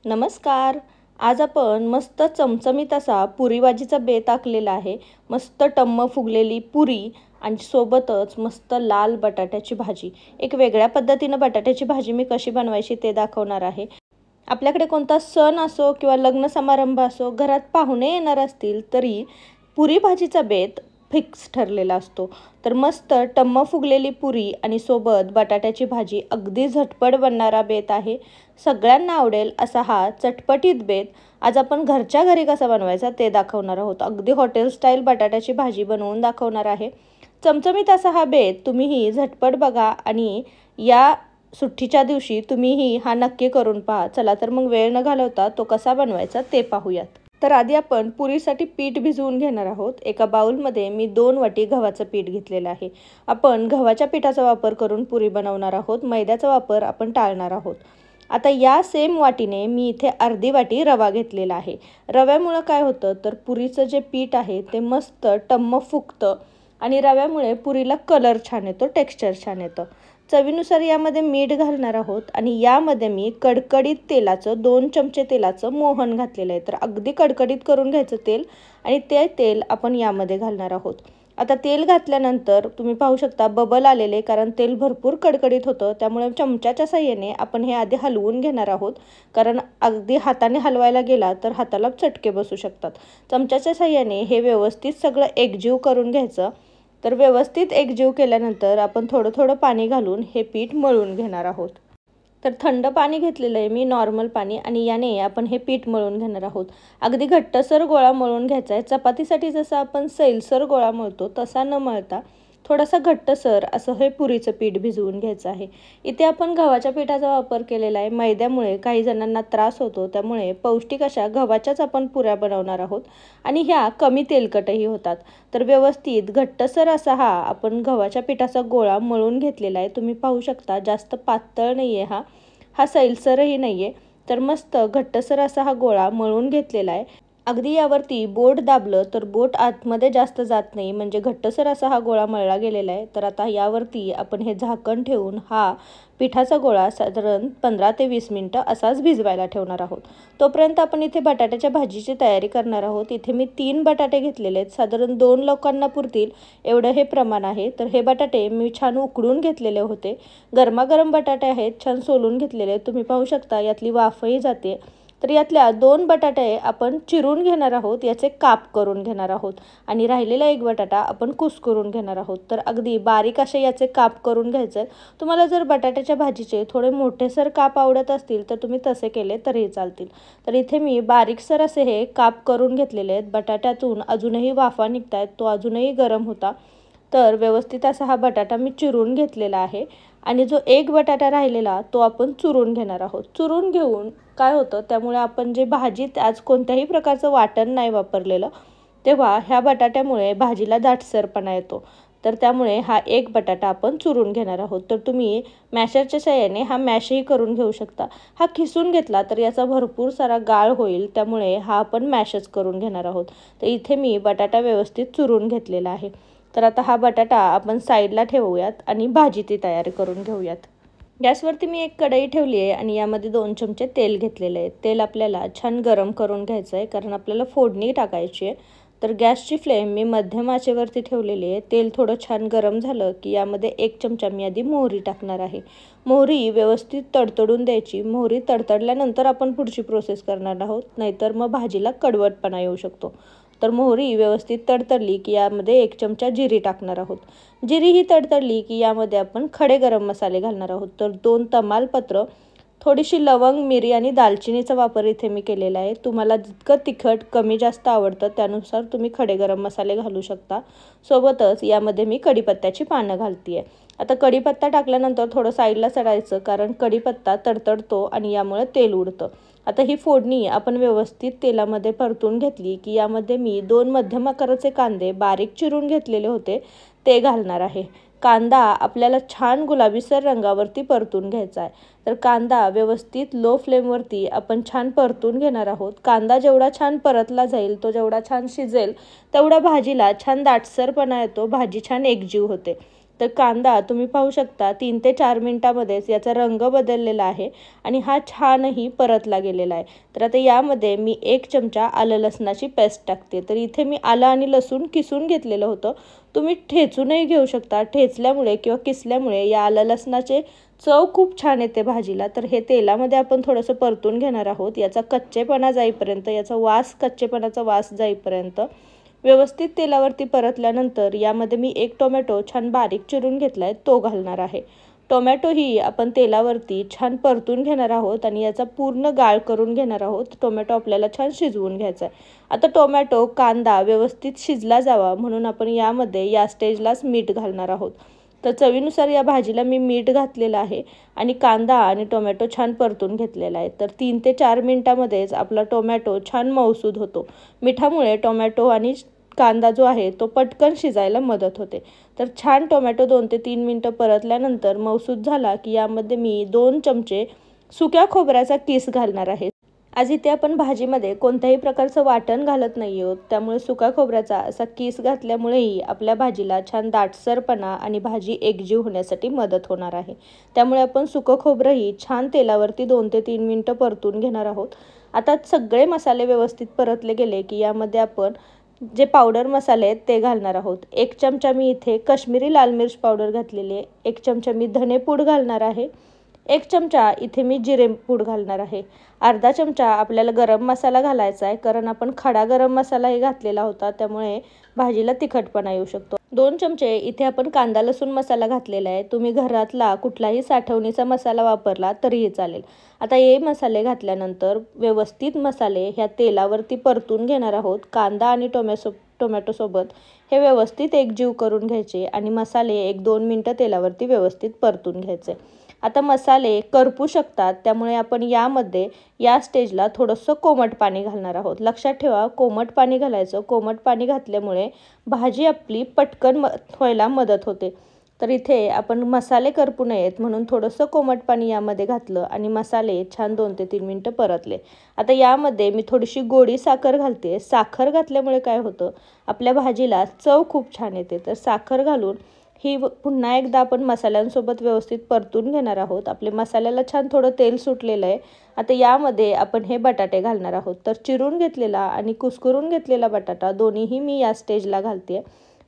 नमस्कार. आज आपण मस्त चमचमीत असा पुरी भाजीचा बेत आखलेला आहे. मस्त टम्म फुगलेली पुरी आणि सोबतच मस्त लाल बटाट्याची भाजी. एक वेगळ्या पद्धतीनं बटाट्याची भाजी मी कशी बनवायची ते दाखवणार आहे. आपल्याकडे कोणता सण असो किंवा लग्न समारंभ असो, घरात पाहुणे येणार असतील तरी पुरी भाजीचा बेत फिक्स ठरलेला असतो. तर मस्त टम्म फुगलेली पुरी आणि सोबत बटाट्याची भाजी अगदी झटपट बनणारा बेत आहे. सगळ्यांना आवडेल असा हा चटपटीत बेत आज आपण घरच्या घरी कसा बनवायचा ते दाखवणार आहोत. अगदी हॉटेल स्टाईल बटाट्याची भाजी बनवून दाखवणार आहे. चमचमीत असा हा बेत तुम्हीही झटपट बघा आणि या सुट्टीच्या दिवशी तुम्हीही हा नक्की करून पहा. चला तर मग वेळ न घालवता तो कसा बनवायचा ते पाहूयात. तर आधी आपण पुरीसाठी पीठ भिजवून घेणार आहोत. एका बाउलमध्ये मी 2 वाटी गव्हाचं पीठ घेतलेलं आहे. आपण गव्हाच्या पिठाचा वापर करून पुरी बनवणार आहोत. मैद्याचा वापर आपण टाळणार आहोत. आता या सेम वाटीने मी इथे अर्धी वाटी रवा घेतलेला आहे. रव्यामुळं काय होतं तर पुरीचं जे पीठ आहे ते मस्त टम्म फुगतं आणि रव्यामुळे पुरीला कलर छान येतो, टेक्स्चर छान येतं. चवीनुसार यामध्ये मीठ घालणार आहोत आणि यामध्ये मी कडकडीत तेलाचं 2 चमचे तेलाचं मोहन घातलेलं आहे. तर अगदी कडकडीत करून घ्यायचं तेल आणि ते तेल आपण यामध्ये घालणार आहोत. आता तेल घातल्यानंतर तुम्ही पाहू शकता बबल आलेले, कारण तेल भरपूर कडकडीत होतं. त्यामुळे चमच्याच्या साहाय्याने आपण हे आधी हलवून घेणार आहोत, कारण अगदी हाताने हलवायला गेला तर हाताला चटके बसू शकतात. चमच्याच्या साहाय्याने हे व्यवस्थित सगळं एकजीव करून घ्यायचं. तर व्यवस्थित एकजीव केल्यानंतर आपण थोडं थोडं पाणी घालून हे पीठ मळून घेणार आहोत. तर थंड पाणी घेतलेलं आहे मी, नॉर्मल पाणी, आणि याने आपण हे पीठ मळून घेणार आहोत. अगदी घट्टसर गोळा मळून घ्यायचा आहे. चपातीसाठी जसं आपण सैलसर गोळा मळतो तसा न मळता थोडासा घट्टसर असं हे पुरीचं पीठ भिजवून घ्यायचं आहे. इथे आपण गव्हाच्या पिठाचा वापर केलेला आहे. मैद्यामुळे काही जणांना त्रास होतो, त्यामुळे पौष्टिक अशा गव्हाच्याच आपण पुऱ्या बनवणार आहोत आणि ह्या कमी तेलकटही होतात. तर व्यवस्थित घट्टसर असा हा आपण गव्हाच्या पिठाचा गोळा मळून घेतलेला आहे. तुम्ही पाहू शकता जास्त पातळ नाही आहे, हा सैलसरही नाही आहे. तर मस्त घट्टसर असा हा गोळा मळून घेतलेला आहे. अगदी यावरती बोट दाबलं तर बोट आतमध्ये जास्त जात नाही, म्हणजे घट्टसर असा हा गोळा मळला गेलेला आहे. तर आता यावरती आपण हे झाकण ठेवून हा पिठाचा गोळा साधारण 15 ते 20 मिनटं असाच भिजवायला ठेवणार आहोत. तोपर्यंत आपण इथे बटाट्याच्या भाजीची तयारी करणार आहोत. इथे मी 3 बटाटे घेतलेले आहेत. साधारण 2 लोकांना पुरतील एवढं हे प्रमाण आहे. तर हे बटाटे मी छान उकडून घेतलेले होते. गरमागरम बटाटे आहेत, छान सोलून घेतलेले. तुम्ही पाहू शकता यातली वाफही जाते. तर यातल्या 2 बटाटे आपण चिरून घेणार आहोत, याचे काप करून घेणार आहोत आणि राहिलेला 1 बटाटा आपण कुस्करून घेणार आहोत. तर अगदी बारीक असे याचे काप करून घ्यायचे. तुम्हाला जर बटाट्याच्या भाजीचे थोडे मोठेसर काप आवडत असतील तर तुम्ही तसे केले तरीही चालतील. तर इथे मी बारीकसर असे हे काप करून घेतलेले आहेत. बटाट्यातून अजूनही वाफा निघतायत, तो अजूनही गरम होता. तर व्यवस्थित असा हा बटाटा मी चिरून घेतलेला आहे आणि जो 1 बटाटा राहिलेला तो आपण चुरून घेणार आहोत. चुरून घेऊन काय होतं, त्यामुळे आपण जे भाजीत आज कोणत्याही प्रकारचं वाटण नाही वापरलेलं, तेव्हा ह्या बटाट्यामुळे भाजीला दाटसरपणा येतो. तर त्यामुळे हा 1 बटाटा आपण चुरून घेणार आहोत. तर तुम्ही मॅशरच्या साहाय्याने हा मॅशही करून घेऊ शकता. हा खिसून घेतला तर याचा भरपूर सारा गाळ होईल, त्यामुळे हा आपण मॅशच करून घेणार आहोत. तर इथे मी बटाटा व्यवस्थित चुरून घेतलेला आहे. तर आता हा बटाटा आपण साईडला ठेवूयात आणि भाजीची तयारी करून घेऊयात. गॅसवरती मी एक कढई ठेवली आहे आणि यामध्ये 2 चमचे तेल घेतलेले आहे. तेल आपल्याला छान गरम करून घ्यायचं आहे, कारण आपल्याला फोडणी टाकायची आहे. तर गॅसची फ्लेम मी मध्यम आचेवरती ठेवलेली आहे. तेल थोडं छान गरम झालं की यामध्ये 1 चमचा मी आधी मोहरी टाकणार आहे. मोहरी व्यवस्थित तडतडून द्यायची. मोहरी तडतडल्यानंतर आपण पुढची प्रोसेस करणार आहोत, नाहीतर मग भाजीला कडवटपणा येऊ शकतो. तर मोहरी व्यवस्थित तडतडली की यामध्ये 1 चमचा जिरी टाकणार आहोत. जिरी ही तडतडली की यामध्ये आपण खडे गरम मसाले घालणार आहोत. तर 2 तमालपत्र, थोडीशी लवंग, मिरी आणि दालचिनीचा वापर इथे मी केलेला आहे. तुम्हाला जितकं तिखट कमी जास्त आवडतं त्यानुसार तुम्ही खडे गरम मसाले घालू शकता. सोबतच यामध्ये मी कढीपत्त्याची पानं घालते आहे. आता कढीपत्ता टाकल्यानंतर थोडं साईडला सडायचं, कारण कढीपत्ता तडतडतो आणि यामुळे तेल उडतं. आता ही फोडणी आपण व्यवस्थित तेलामध्ये परतून घेतली की यामध्ये मी 2 मध्यम आकाराचे कांदे बारीक चिरून घेतलेले होते ते घालणार आहे. कांदा आपल्याला छान गुलाबीसर रंगावरती परतून घ्यायचा आहे. तर कांदा व्यवस्थित लो फ्लेमवरती आपण छान परतून घेणार आहोत. कांदा जेवढा छान परतला जाईल, तो जेवढा छान शिजेल, तेवढा भाजीला छान दाटसरपणा येतो, भाजी छान एकजीव होते. तर कांदा तुम्ही पाहू शकता 3 ते 4 मिनिटांमध्येच याचा रंग बदललेला आहे आणि हा छानही परतला गेलेला आहे. तर आता यामध्ये मी 1 चमचा आलं लसणाची पेस्ट टाकते. तर इथे मी आलं आणि लसूण किसून घेतलेलं होतं. तुम्ही ठेचूनही घेऊ शकता. ठेचल्यामुळे किंवा किसल्यामुळे या आलं लसणाचे चव खूप छान येते भाजीला. तर हे तेलामध्ये आपण थोडंसं परतून घेणार आहोत. याचा कच्चेपणा जाईपर्यंत, याचा कच्चेपणाचा वास जाईपर्यंत व्यवस्थित तेलावरती परतल्यानंतर यामध्ये मी 1 टोमॅटो छान बारीक चिरून घेतला आहे, तो घालणार आहे. टोमॅटोही आपण तेलावरती छान परतून घेणार आहोत आणि याचा पूर्ण गाळ करून घेणार आहोत. टोमॅटो आपल्याला छान शिजवून घ्यायचा आहे. आता टोमॅटो, कांदा व्यवस्थित शिजला जावा म्हणून आपण यामध्ये या स्टेजलाच मीठ घालणार आहोत. तर चवीनुसार या भाजीला मी मीठ घातलेलं आहे आणि कांदा आणि टोमॅटो छान परतून घेतलेला आहे. तर 3 ते 4 मिनिटांमध्येच आपला टोमॅटो छान मऊसूद होतो. मिठामुळे टोमॅटो आणि कांदा जो आहे तो पटकन शिजायला मदत होते. तर छान टोमॅटो 2 ते 3 मिनिटं परतल्यानंतर मऊसूद झाला की यामध्ये मी 2 चमचे सुक्या खोबऱ्याचा किस घालणार आहे. आज इथे आपण भाजीमध्ये कोणत्याही प्रकारचं वाटण घालत नाही आहोत, त्यामुळे सुका खोबऱ्याचा असा किस घातल्यामुळेही आपल्या भाजीला छान दाटसरपणा आणि भाजी एकजीव होण्यासाठी मदत होणार आहे. त्यामुळे आपण सुकं खोबरंही छान तेलावरती 2 ते 3 मिनिटं परतून घेणार आहोत. आता सगळे मसाले व्यवस्थित परतले गेले की यामध्ये आपण जे पावडर मसाले आहेत ते घालणार आहोत. 1 चमचा मी इथे काश्मीरी लाल मिर्च पावडर घातलेली आहे. 1 चमचा मी धनेपूड घालणार आहे. 1 चमचा इथे मी जिरे पूड घालणार आहे. अर्धा चमचा आपल्याला गरम मसाला घालायचा आहे, कारण आपण खडा गरम मसालाही घातलेला होता, त्यामुळे भाजीला तिखटपणा येऊ शकतो. 2 चमचे इथे आपण कांदा लसूण मसाला घातलेला आहे. तुम्ही घरातला कुठलाही साठवणीचा मसाला वापरला तरीही चालेल. आता हे मसाले घातल्यानंतर व्यवस्थित मसाले ह्या तेलावरती परतून घेणार आहोत. कांदा आणि टोमॅटोसोबत हे व्यवस्थित एकजीव करून घ्यायचे आणि मसाले 1-2 मिनिटं तेलावरती व्यवस्थित परतून घ्यायचे. आता मसाले करपू शकतात, त्यामुळे आपण यामध्ये या स्टेजला थोडंसं कोमट पाणी घालणार आहोत. लक्षात ठेवा, कोमट पाणी घालायचं. कोमट पाणी घातल्यामुळे भाजी आपली पटकन व्हायला मदत होते. तर इथे आपण मसाले करपू नयेत म्हणून थोडंसं कोमट पाणी यामध्ये घातलं आणि मसाले छान 2 ते 3 मिनिटं परतले. आता यामध्ये मी थोडीशी गोडी साखर घालते. साखर घातल्यामुळे काय होतं, आपल्या भाजीला चव खूप छान येते. तर साखर घालून ही पुन्हा एकदा आपण मसाल्यांसोबत व्यवस्थित परतून घेणार आहोत. आपले मसाल्याला छान थोडं तेल सुटलेलं आहे. आता यामध्ये आपण हे बटाटे घालणार आहोत. तर चिरून घेतलेला आणि कुस्करून घेतलेला बटाटा दोन्हीही मी या स्टेजला घालते.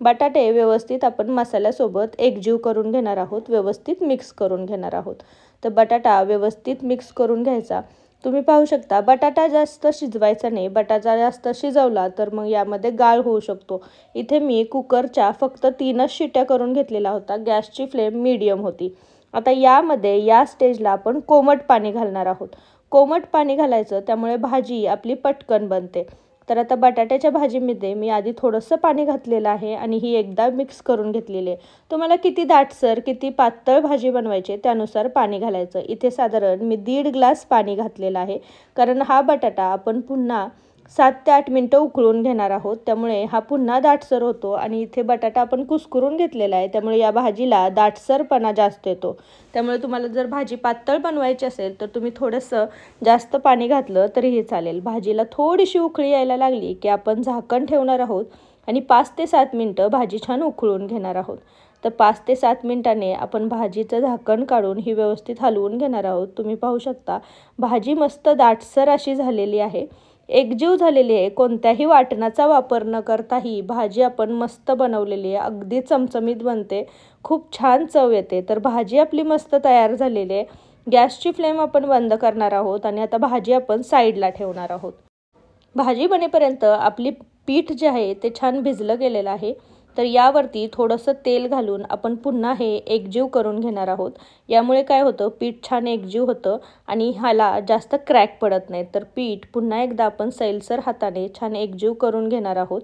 बटाटे व्यवस्थित आपण मसाल्यासोबत एकजीव करून घेणार आहोत, व्यवस्थित मिक्स करून घेणार आहोत. तर बटाटा व्यवस्थित मिक्स करून घ्यायचा. तुम्ही पाहू शकता बटाटा जास्त शिजवायचा नाही. बटाटा जास्त शिजवला तर मग यामध्ये गाळ होऊ शकतो. इथे मी कुकरच्या फक्त 3च शिट्या करून घेतलेला होता. गॅसची फ्लेम मीडियम होती. आता यामध्ये या स्टेजला आपण कोमट पाणी घालणार आहोत. कोमट पाणी घालायचं, त्यामुळे भाजी आपली पटकन बनते. तर आता बटाट्याच्या भाजीमध्ये मी आधी थोडंसं पाणी घातलेलं आहे आणि ही एकदा मिक्स करून घेतलेली आहे. तुम्हाला किती दाटसर, किती पातळ भाजी बनवायची त्यानुसार पाणी घालायचं. इथे साधारण मी 1.5 ग्लास पाणी घातलेलं आहे, कारण हा बटाटा आपण पुन्हा 7 ते 8 मिनिटं उकळून घेणार आहोत. त्यामुळे हा पुन्हा दाटसर होतो आणि इथे बटाटा आपण कुस्करून घेतलेला आहे, त्यामुळे या भाजीला दाटसरपणा जास्त येतो. त्यामुळे तुम्हाला जर भाजी पातळ बनवायची असेल तर तुम्ही थोडंसं जास्त पाणी घातलं तरीही चालेल. भाजीला थोडीशी उकळी यायला लागली की आपण झाकण ठेवणार आहोत आणि 5 ते 7 मिनिटं भाजी छान उकळून घेणार आहोत. तर 5 ते 7 मिनिटांनी आपण भाजीचं झाकण काढून ही व्यवस्थित हलवून घेणार आहोत. तुम्ही पाहू शकता भाजी मस्त दाटसर अशी झालेली आहे, एकजीव झालेली आहे. कोणत्याही वाटणाचा वापर न करता ही भाजी आपण मस्त बनवलेली आहे. अगदी चमचमीत बनते, खूप छान चव येते. तर भाजी आपली मस्त तयार झालेली आहे. गॅसची फ्लेम आपण बंद करणार आहोत आणि आता भाजी आपण साईडला ठेवणार आहोत. भाजी बनेपर्यंत आपली पीठ जे आहे ते छान भिजलं गेलेलं आहे. तर यावरती थोडंसं तेल घालून आपण पुन्हा हे एकजीव करून घेणार आहोत. यामुळे काय होतं, पीठ छान एकजीव होतं आणि ह्याला जास्त क्रॅक पडत नाही. तर पीठ पुन्हा एकदा आपण सैलसर हाताने छान एकजीव करून घेणार आहोत.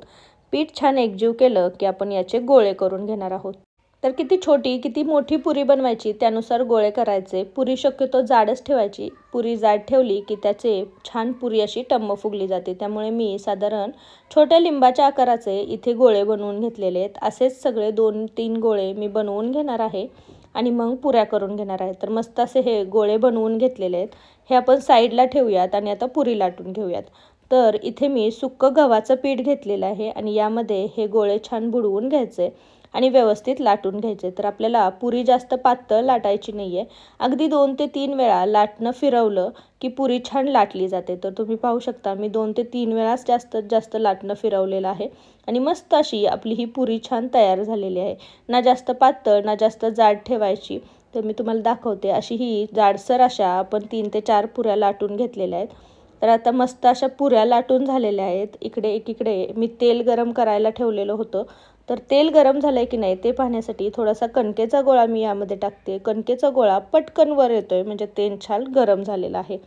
पीठ छान एकजीव केलं की आपण याचे गोळे करून घेणार आहोत. तर किती छोटी किती मोठी पुरी बनवायची त्यानुसार गोळे करायचे. पुरी शक्यतो जाडच ठेवायची. पुरी जाड ठेवली की त्याचे छान पुरी अशी टम्म फुगली जाते. त्यामुळे मी साधारण छोट्या लिंबाच्या आकाराचे इथे गोळे बनवून घेतलेले आहेत. असेच सगळे 2-3 गोळे मी बनवून घेणार आहे आणि मग पुऱ्या करून घेणार आहे. तर मस्त असे हे गोळे बनवून घेतलेले आहेत. हे आपण साईडला ठेवूयात आणि आता पुरी लाटून घेऊयात. तर इथे मी सुक्कं गव्हाचं पीठ घेतलेलं आहे आणि यामध्ये हे गोळे छान बुडवून घ्यायचे. आणि व्यवस्थित लाटून घ्यायचे। तर आपल्याला पुरी जास्त पातळ लाटायची नाही आहे, अगदी 2 ते 3 वेळा लाटणं फिरवलं की पुरी छान लाटली जाते। तर तुम्ही पाहू शकता मी 2 ते 3 वेळाच जास्तीत जास्त लाटणं फिरवलेलं आहे आणि मस्त अशी आपली ही पुरी छान तयार झालेली आहे। ना जास्त पातळ ना जास्त जाड ठेवायची। तर मी तुम्हाला दाखवते, अशी ही जाडसर अशा आपण 3 ते 4 पुऱ्या लाटून घेतलेल्या आहेत। तर आता मस्त अशा पुऱ्या लाटून झालेल्या आहेत। इकडे एकीकडे मी तेल गरम करायला ठेवलेलं होतं, तर तेल गरम झालंय की नाही ते पाहण्यासाठी थोडासा कणकेचा गोळा मी यामध्ये टाकते। कणकेचा गोळा पटकन वर येतोय म्हणजे तेल छान गरम झालेलं आहे।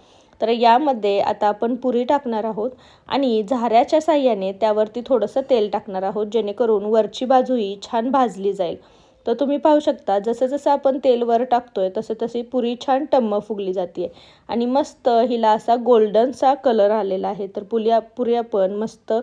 तर यामध्ये आता आपण पुरी टाकणार आहोत आणि झाऱ्याच्या साहाय्याने त्यावरती थोडंसं तेल टाकणार आहोत, जेणेकरून वरची बाजूही छान भाजली जाईल। तर तुम्ही पाहू शकता जसं जसं आपण तेल वर टाकतोय तसं तशी पुरी छान टम्म फुगली जाते आणि मस्त हिला असा गोल्डनसा कलर आलेला आहे। तर पुरी आपण मस्त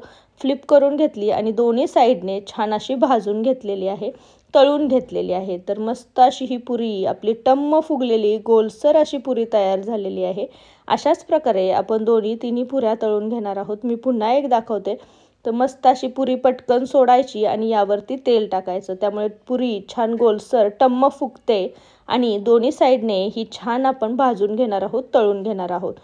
फ्लिप करून घेतली आणि दोन्ही साईडने छान अशी भाजून घेतलेली आहे, तळून घेतलेली आहे। तर मस्त अशी ही पुरी आपली टम्म फुगलेली गोलसर अशी पुरी तयार झालेली आहे। अशाच प्रकारे आपण दोन्ही तिन्ही पुऱ्या तळून घेणार आहोत। मी पुन्हा एक दाखवते। तर मस्त अशी पुरी पटकन सोडायची आणि यावरती तेल टाकायचं, त्यामुळे पुरी छान गोलसर टम्म फुगते आणि दोन्ही साईडने ही छान आपण भाजून घेणार आहोत, तळून घेणार आहोत।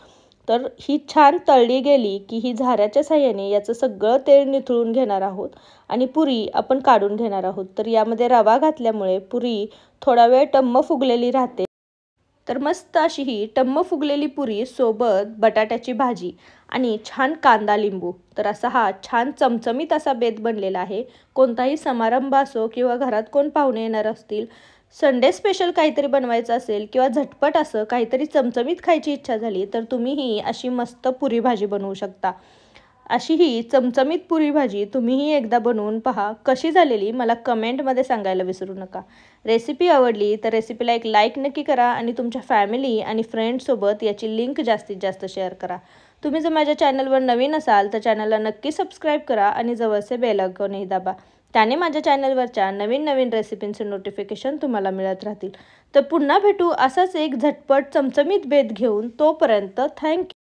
तर ही छान तळली गेली की ही झाऱ्याच्या साहाय्याने याचं सगळं तेल निथळून घेणार आहोत आणि पुरी आपण काढून घेणार आहोत। तर यामध्ये रवा घातल्यामुळे पुरी थोडा वेळ टम्म फुगलेली राहते। तर मस्त अशी ही टम्म फुगलेली पुरी सोबत बटाट्याची भाजी आणि छान कांदा लिंबू, तर असा हा छान चमचमीत असा बेत बनलेला आहे। कोणताही समारंभ असो किंवा घरात कोण पाहुणे येणार असतील, संडे स्पेशल काहीतरी बनवायचं असेल किंवा झटपट असं काहीतरी चमचमीत खायची इच्छा झाली तर तुम्हीही अशी मस्त पुरी भाजी बनवू शकता। अशी ही चमचमीत पुरी भाजी तुम्हीही एकदा बनवून पहा, कशी झालेली मला कमेंटमध्ये सांगायला विसरू नका। रेसिपी आवडली तर रेसिपीला एक लाईक नक्की करा आणि तुमच्या फॅमिली आणि फ्रेंड्ससोबत याची लिंक जास्तीत जास्त शेअर करा। तुम्ही जर माझ्या चॅनलवर नवीन असाल तर चॅनलला नक्की सबस्क्राईब करा आणि जवळचे बेल आयकॉनही दाबा, त्याने माझ्या चॅनलवरच्या नवीन नवीन रेसिपींचे नोटिफिकेशन तुम्हाला मिळत राहतील। तर पुन्हा भेटू असाच एक झटपट चमचमीत बेत घेऊन, तोपर्यंत थँक्यू।